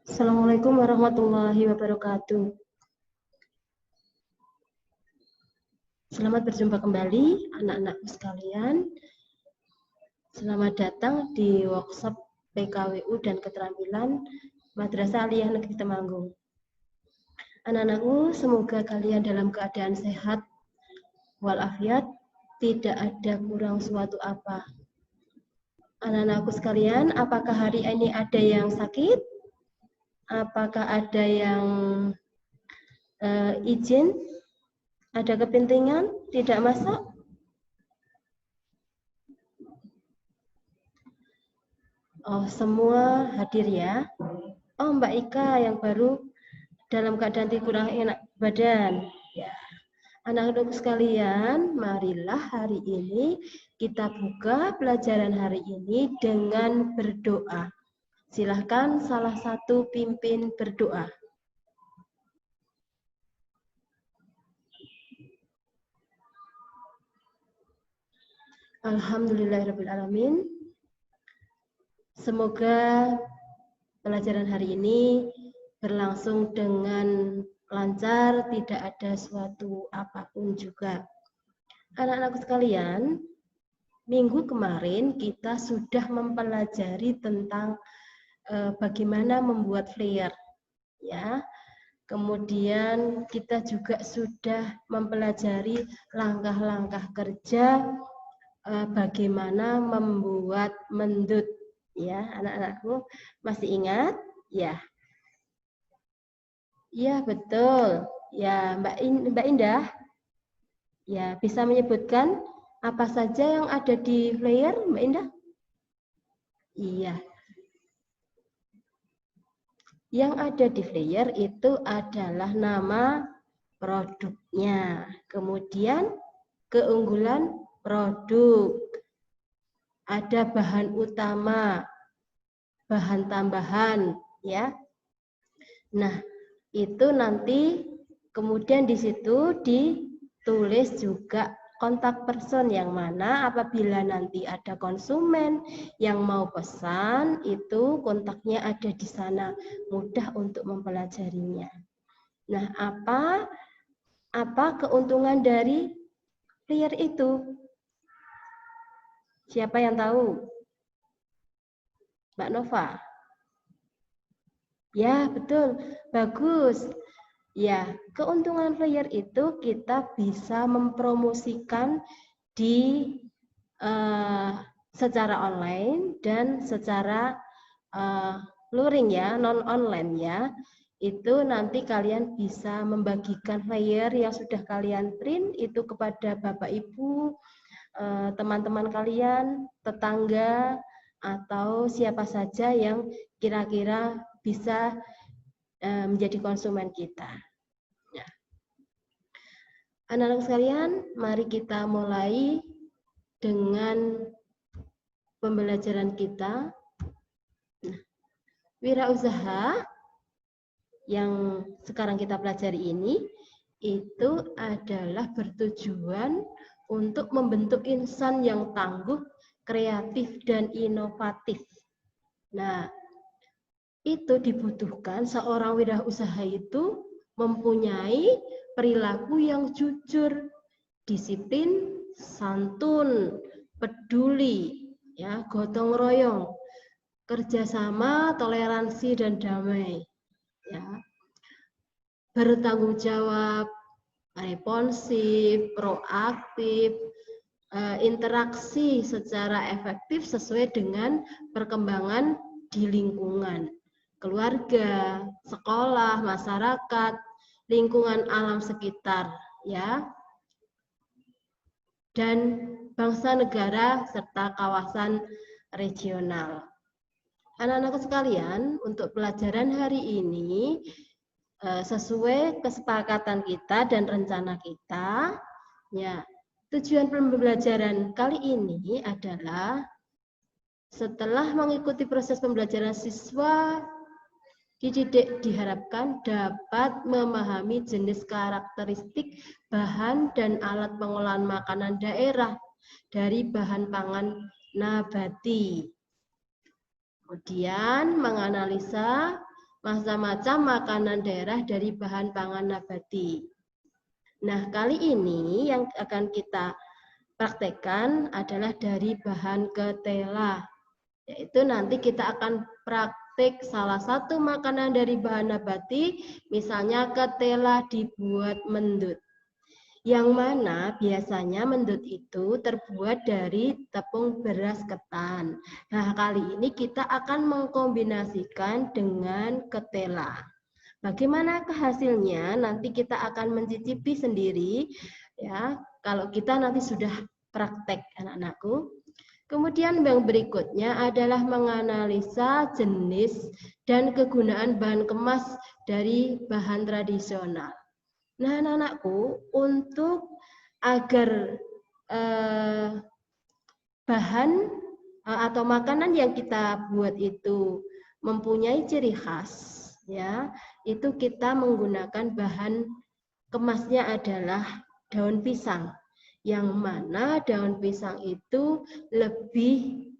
Assalamualaikum warahmatullahi wabarakatuh. Selamat berjumpa kembali anak-anakku sekalian. Selamat datang di workshop PKWU dan keterampilan Madrasah Aliyah Negeri Temanggung. Anak-anakku, semoga kalian dalam keadaan sehat walafiat, tidak ada kurang suatu apa. Anak-anakku sekalian, apakah hari ini ada yang sakit? Apakah ada yang izin? Ada kepentingan? Tidak masuk? Oh, semua hadir ya. Oh, Mbak Ika yang baru dalam keadaan kurang enak badan. Ya. Anak-anakku sekalian, marilah hari ini kita buka pelajaran hari ini dengan berdoa. Silahkan salah satu pimpin berdoa. Alhamdulillahirrahmanirrahim. Semoga pelajaran hari ini berlangsung dengan lancar, tidak ada suatu apapun juga. Anak-anakku sekalian, minggu kemarin kita sudah mempelajari tentang bagaimana membuat flyer, ya. Kemudian kita juga sudah mempelajari langkah-langkah kerja bagaimana membuat mendut, ya. Anak-anakku masih ingat? Ya. Ya, betul. Ya, Mbak Indah. Ya, bisa menyebutkan apa saja yang ada di flyer, Mbak Indah? Iya. Yang ada di flyer itu adalah nama produknya. Kemudian keunggulan produk. Ada bahan utama, bahan tambahan, ya. Nah, itu nanti kemudian di situ ditulis juga kontak person yang mana apabila nanti ada konsumen yang mau pesan, itu kontaknya ada di sana, mudah untuk mempelajarinya. Nah, apa keuntungan dari flyer itu? Siapa yang tahu? Mbak Nova? Ya, betul. Bagus. Ya, keuntungan flyer itu kita bisa mempromosikan di secara online dan secara luring ya, non online ya. Itu nanti kalian bisa membagikan flyer yang sudah kalian print itu kepada Bapak Ibu, teman-teman kalian, tetangga, atau siapa saja yang kira-kira bisa menjadi konsumen kita. Ya. Anak-anak sekalian, mari kita mulai dengan pembelajaran kita. Nah, wirausaha yang sekarang kita pelajari ini itu adalah bertujuan untuk membentuk insan yang tangguh, kreatif, dan inovatif. Nah, itu dibutuhkan seorang wirausaha itu mempunyai perilaku yang jujur, disiplin, santun, peduli, ya, gotong royong, kerjasama, toleransi, dan damai, ya, bertanggung jawab, responsif, proaktif, interaksi secara efektif sesuai dengan perkembangan di lingkungan, keluarga, sekolah, masyarakat, lingkungan alam sekitar, ya, dan bangsa negara serta kawasan regional. Anak-anak sekalian, untuk pelajaran hari ini sesuai kesepakatan kita dan rencana kita, ya, tujuan pembelajaran kali ini adalah setelah mengikuti proses pembelajaran, siswa dididik diharapkan dapat memahami jenis karakteristik bahan dan alat pengolahan makanan daerah dari bahan pangan nabati. Kemudian menganalisa macam-macam makanan daerah dari bahan pangan nabati. Nah, kali ini yang akan kita praktekkan adalah dari bahan ketela. Yaitu nanti kita akan praktik salah satu makanan dari bahan nabati, misalnya ketela dibuat mendut. Yang mana biasanya mendut itu terbuat dari tepung beras ketan. Nah, kali ini kita akan mengkombinasikan dengan ketela. Bagaimana hasilnya? Nanti kita akan mencicipi sendiri ya, kalau kita nanti sudah praktek, anak-anakku. Kemudian yang berikutnya adalah menganalisa jenis dan kegunaan bahan kemas dari bahan tradisional. Nah, anak-anakku, untuk agar bahan atau makanan yang kita buat itu mempunyai ciri khas, ya, itu kita menggunakan bahan kemasnya adalah daun pisang, yang mana daun pisang itu lebih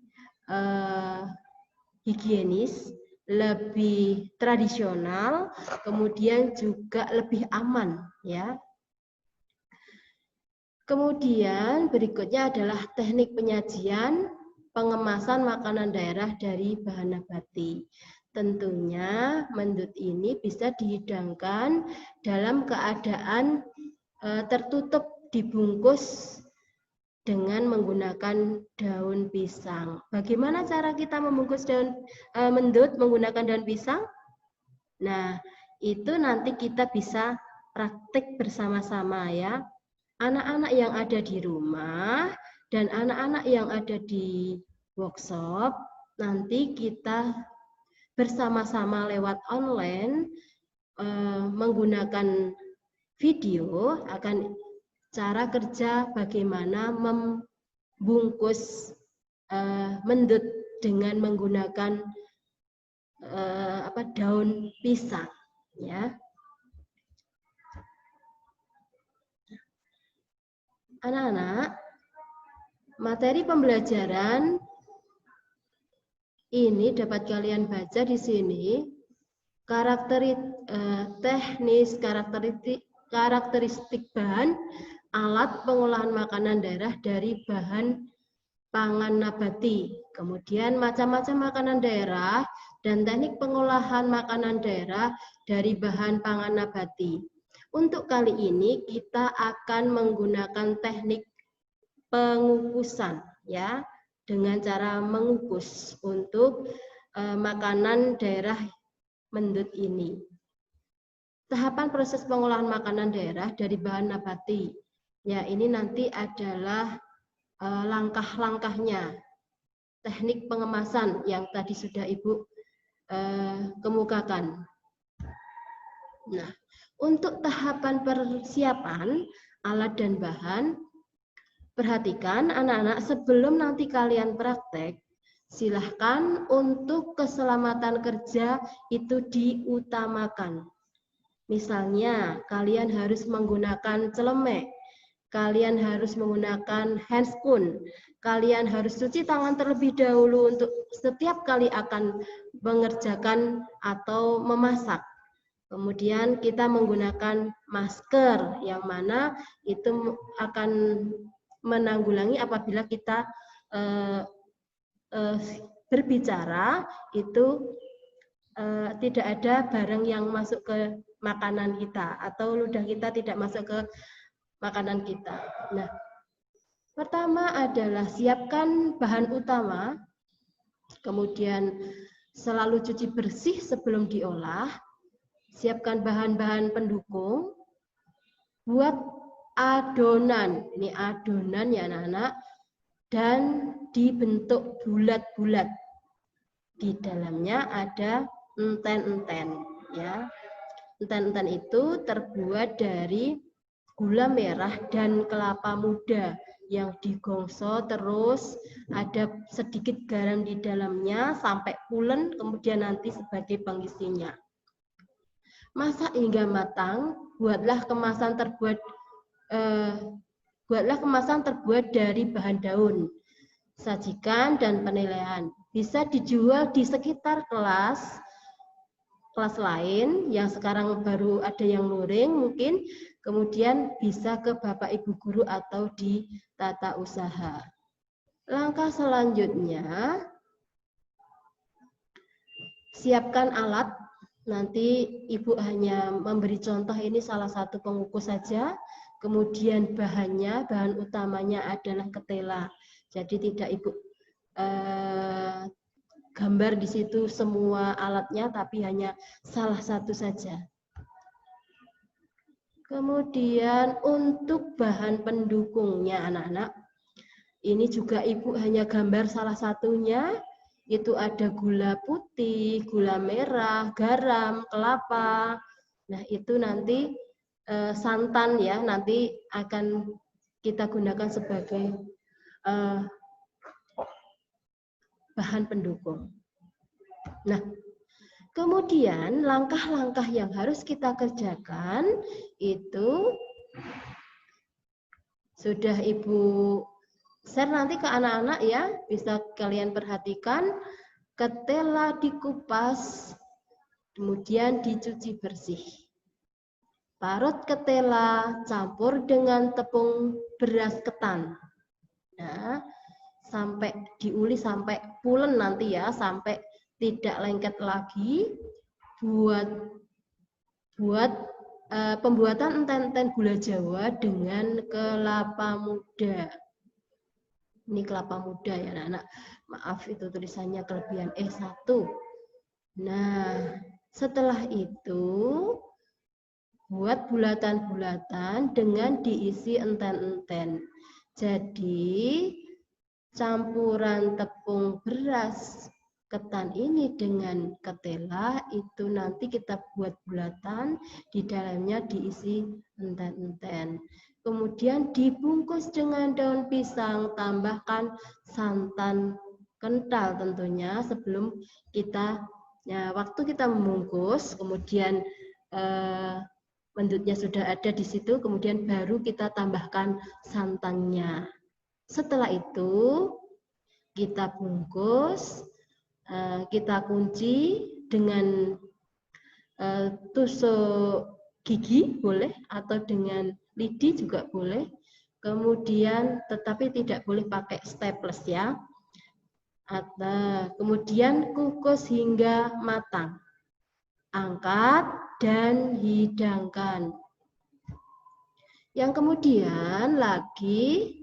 higienis, lebih tradisional, kemudian juga lebih aman, ya. Kemudian berikutnya adalah teknik penyajian pengemasan makanan daerah dari bahan nabati. Tentunya mendut ini bisa dihidangkan dalam keadaan tertutup, dibungkus dengan menggunakan daun pisang. Bagaimana cara kita membungkus mendut menggunakan daun pisang? Nah, itu nanti kita bisa praktik bersama-sama ya. Anak-anak yang ada di rumah dan anak-anak yang ada di workshop, nanti kita bersama-sama lewat online menggunakan video akan cara kerja bagaimana membungkus mendut dengan menggunakan daun pisang, ya. Anak-anak, materi pembelajaran ini dapat kalian baca di sini. Karakteristik bahan alat pengolahan makanan daerah dari bahan pangan nabati. Kemudian macam-macam makanan daerah dan teknik pengolahan makanan daerah dari bahan pangan nabati. Untuk kali ini kita akan menggunakan teknik pengukusan ya, dengan cara mengukus untuk makanan daerah mendut ini. Tahapan proses pengolahan makanan daerah dari bahan nabati. Ya, ini nanti adalah langkah-langkahnya. Teknik pengemasan yang tadi sudah Ibu kemukakan. Nah, untuk tahapan persiapan alat dan bahan, perhatikan anak-anak sebelum nanti kalian praktek, silahkan untuk keselamatan kerja itu diutamakan. Misalnya, kalian harus menggunakan celemek, kalian harus menggunakan handscoon, kalian harus cuci tangan terlebih dahulu untuk setiap kali akan mengerjakan atau memasak. Kemudian kita menggunakan masker yang mana itu akan menanggulangi apabila kita berbicara itu tidak ada barang yang masuk ke makanan kita atau ludah kita tidak masuk ke makanan kita. Nah, pertama adalah siapkan bahan utama, kemudian selalu cuci bersih sebelum diolah. Siapkan bahan-bahan pendukung, buat adonan, ini adonan ya anak-anak, dan dibentuk bulat-bulat. Di dalamnya ada enten-enten, ya. Enten-enten itu terbuat dari gula merah dan kelapa muda yang digongso, terus ada sedikit garam di dalamnya sampai pulen, kemudian nanti sebagai pengisinya. Masak hingga matang, buatlah kemasan terbuat dari bahan daun. Sajikan dan penilaian bisa dijual di sekitar kelas kelas lain yang sekarang baru ada yang luring mungkin, kemudian bisa ke Bapak Ibu guru atau di tata usaha. Langkah selanjutnya, siapkan alat. Nanti Ibu hanya memberi contoh, ini salah satu pengukus saja. Kemudian bahan utamanya adalah ketela. Jadi tidak Ibu gambar di situ semua alatnya, tapi hanya salah satu saja. Kemudian untuk bahan pendukungnya anak-anak, ini juga Ibu hanya gambar salah satunya, itu ada gula putih, gula merah, garam, kelapa. Nah itu nanti santan ya, nanti akan kita gunakan sebagai bahan pendukung. Nah, kemudian langkah-langkah yang harus kita kerjakan itu sudah Ibu share nanti ke anak-anak ya, bisa kalian perhatikan. Ketela dikupas, kemudian dicuci bersih. Parut ketela campur dengan tepung beras ketan. Nah, sampai diuli sampai pulen nanti ya, sampai tidak lengket lagi. Buat pembuatan enten-enten gula Jawa dengan kelapa muda. Ini kelapa muda ya anak-anak. Maaf itu tulisannya kelebihan E1. Nah, setelah itu buat bulatan-bulatan dengan diisi enten-enten. Jadi campuran tepung beras ketan ini dengan ketela itu nanti kita buat bulatan, di dalamnya diisi enten-enten. Kemudian dibungkus dengan daun pisang, tambahkan santan kental tentunya sebelum kita, ya, waktu kita membungkus, kemudian mendutnya sudah ada di situ, kemudian baru kita tambahkan santannya. Setelah itu kita bungkus, kita kunci dengan tusuk gigi boleh atau dengan lidi juga boleh. Kemudian tetapi tidak boleh pakai staples ya. Kemudian kukus hingga matang. Angkat dan hidangkan. Yang kemudian lagi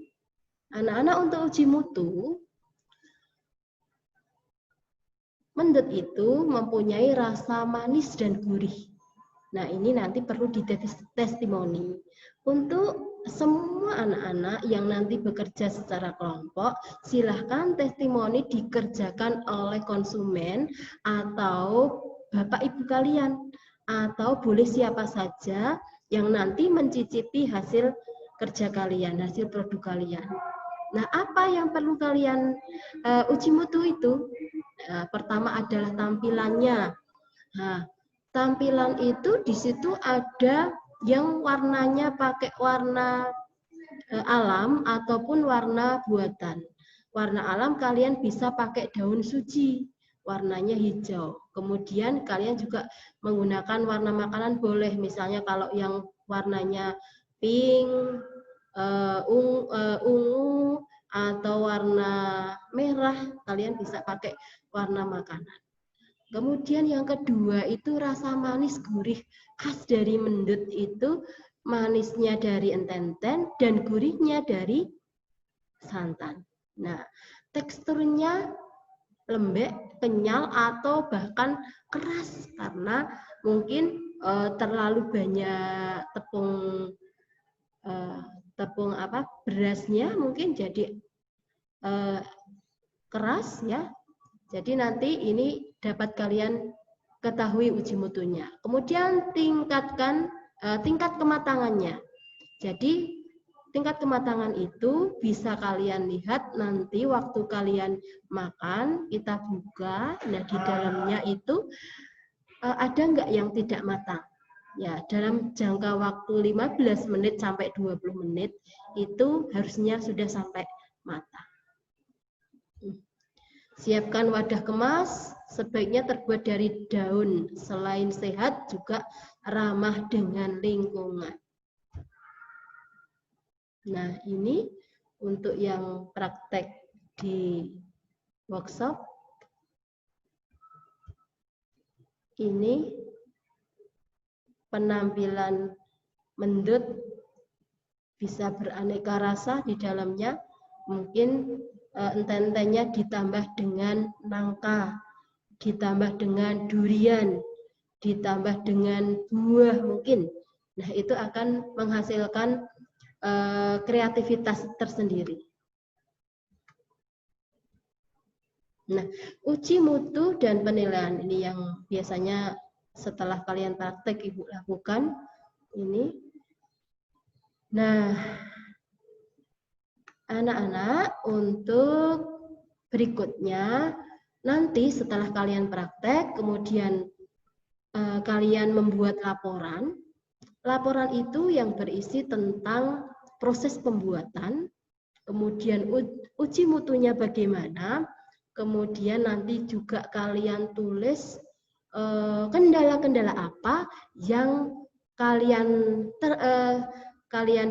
anak-anak untuk uji mutu, mendut itu mempunyai rasa manis dan gurih. Nah, ini nanti perlu ditestimoni. Untuk semua anak-anak yang nanti bekerja secara kelompok, silahkan testimoni dikerjakan oleh konsumen atau Bapak Ibu kalian, atau boleh siapa saja yang nanti mencicipi hasil kerja kalian, hasil produk kalian. Nah, apa yang perlu kalian uji mutu itu? Pertama adalah tampilannya. Nah, tampilan itu di situ ada yang warnanya pakai warna alam ataupun warna buatan. Warna alam kalian bisa pakai daun suci, warnanya hijau. Kemudian kalian juga menggunakan warna makanan boleh, misalnya kalau yang warnanya pink, ungu, atau warna merah, kalian bisa pakai warna makanan. Kemudian yang kedua itu rasa manis gurih khas dari mendut itu, manisnya dari enten-enten dan gurihnya dari santan. Nah, teksturnya lembek, kenyal, atau bahkan keras karena mungkin terlalu banyak tepung berasnya mungkin jadi keras ya. Jadi nanti ini dapat kalian ketahui uji mutunya. Kemudian tingkat kematangannya. Jadi tingkat kematangan itu bisa kalian lihat nanti waktu kalian makan, kita buka, nah di dalamnya itu ada nggak yang tidak matang. Ya, dalam jangka waktu 15 menit sampai 20 menit itu harusnya sudah sampai matang. Siapkan wadah kemas, sebaiknya terbuat dari daun. Selain sehat, juga ramah dengan lingkungan. Nah, ini untuk yang praktek di workshop. Ini penampilan mendut, bisa beraneka rasa di dalamnya. Mungkin enten-entennya ditambah dengan nangka, ditambah dengan durian, ditambah dengan buah mungkin. Nah, itu akan menghasilkan kreativitas tersendiri. Nah, uji mutu dan penilaian ini yang biasanya setelah kalian praktek Ibu lakukan ini. Nah, anak-anak, untuk berikutnya nanti setelah kalian praktek, kemudian kalian membuat laporan. Laporan itu yang berisi tentang proses pembuatan, kemudian uji mutunya bagaimana, kemudian nanti juga kalian tulis kendala-kendala apa yang kalian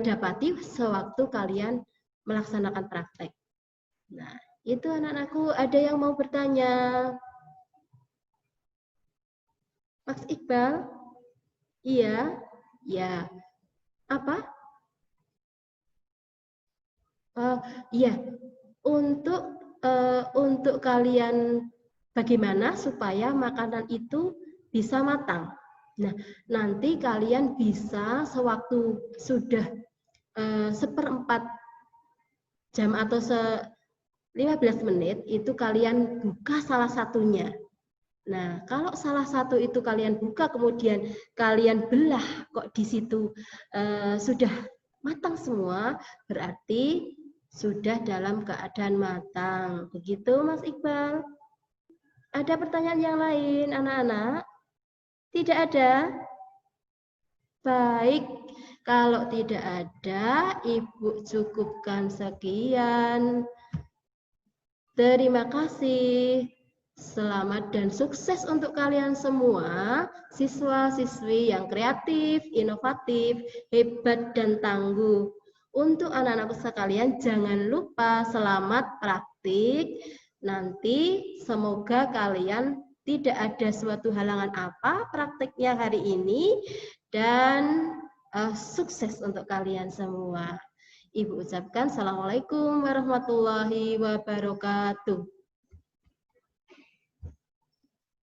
dapati sewaktu kalian melaksanakan praktek. Nah, itu anak-anakku, ada yang mau bertanya? Mas Iqbal? Iya, ya. Apa? Iya, untuk kalian bagaimana supaya makanan itu bisa matang. Nah, nanti kalian bisa sewaktu sudah 1/4 jam atau 15 menit itu kalian buka salah satunya. Nah, kalau salah satu itu kalian buka kemudian kalian belah kok di situ sudah matang semua, berarti sudah dalam keadaan matang. Begitu Mas Iqbal. Ada pertanyaan yang lain anak-anak? Tidak ada? Baik, kalau tidak ada, Ibu cukupkan sekian. Terima kasih. Selamat dan sukses untuk kalian semua, siswa-siswi yang kreatif, inovatif, hebat, dan tangguh. Untuk anak-anak sekalian, jangan lupa selamat praktik. Nanti semoga kalian tidak ada suatu halangan apa praktiknya hari ini, dan sukses untuk kalian semua. Ibu ucapkan Assalamualaikum warahmatullahi wabarakatuh.